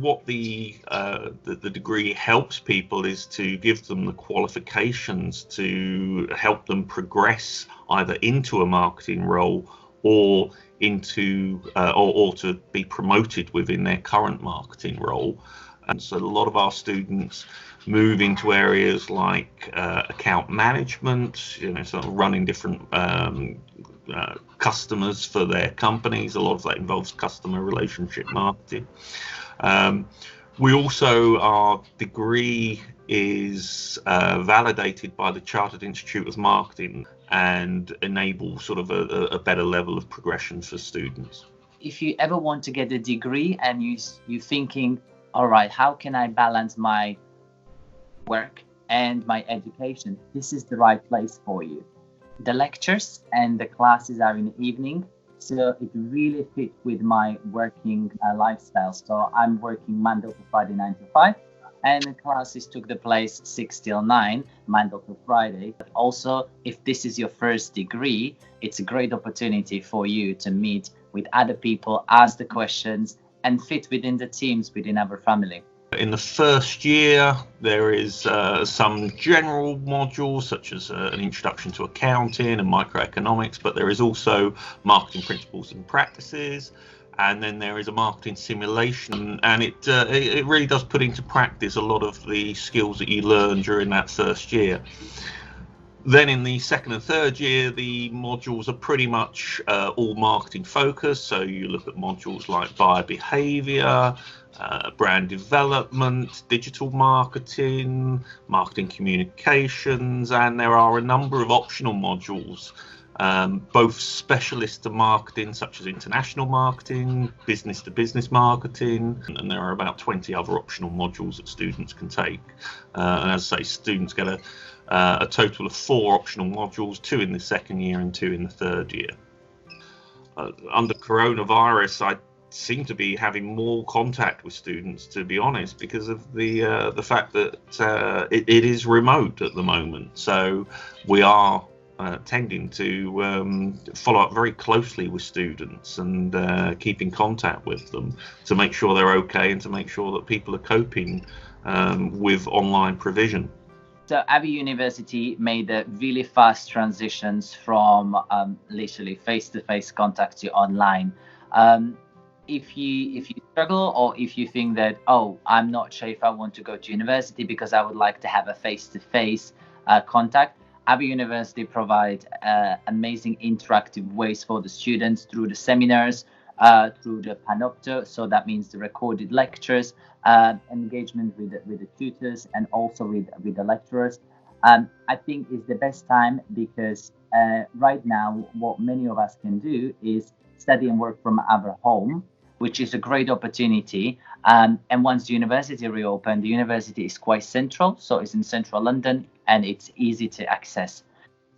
what the degree helps people is to give them the qualifications to help them progress either into a marketing role or into or to be promoted within their current marketing role. And so a lot of our students move into areas like account management, sort of running different customers for their companies. A lot of that involves customer relationship marketing. We also, our degree is validated by the Chartered Institute of Marketing and enable sort of a better level of progression for students. If you ever want to get a degree and you're thinking, all right, how can I balance my work and my education? This is the right place for you. The lectures and the classes are in the evening, so it really fits with my working lifestyle. So I'm working Monday to Friday 9 to 5, and the classes took the place 6 till 9, Monday to Friday. But also, if this is your first degree, it's a great opportunity for you to meet with other people, ask the questions, and fit within the teams within our family. In the first year, there is some general modules such as an introduction to accounting and microeconomics, but there is also marketing principles and practices, and then there is a marketing simulation, and it really does put into practice a lot of the skills that you learn during that first year. Then in the second and third year, the modules are pretty much all marketing focused. So you look at modules like buyer behavior, brand development, digital marketing, marketing communications, and there are a number of optional modules, both specialist to marketing, such as international marketing, business to business marketing, and there are about 20 other optional modules that students can take. And as I say, students get a total of 4 optional modules, 2 in the second year and 2 in the third year. Under coronavirus, I seem to be having more contact with students, to be honest, because of the fact that it is remote at the moment. So we are tending to follow up very closely with students and keep in contact with them to make sure they're okay and to make sure that people are coping with online provision. So Abbey University made a really fast transitions from literally face-to-face contact to online. If you struggle, or if you think that, oh, I'm not sure if I want to go to university because I would like to have a face-to-face contact, Abbey University provide amazing interactive ways for the students through the seminars, through the Panopto, so that means the recorded lectures, engagement with the tutors, and also with the lecturers. I think it's the best time because right now what many of us can do is study and work from our home, which is a great opportunity. And once the university reopened, the university is quite central, so it's in central London and it's easy to access.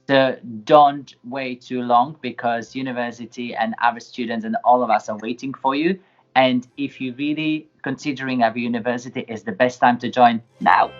So don't wait too long, because university and our students and all of us are waiting for you. And if you're really considering our university, is the best time to join now.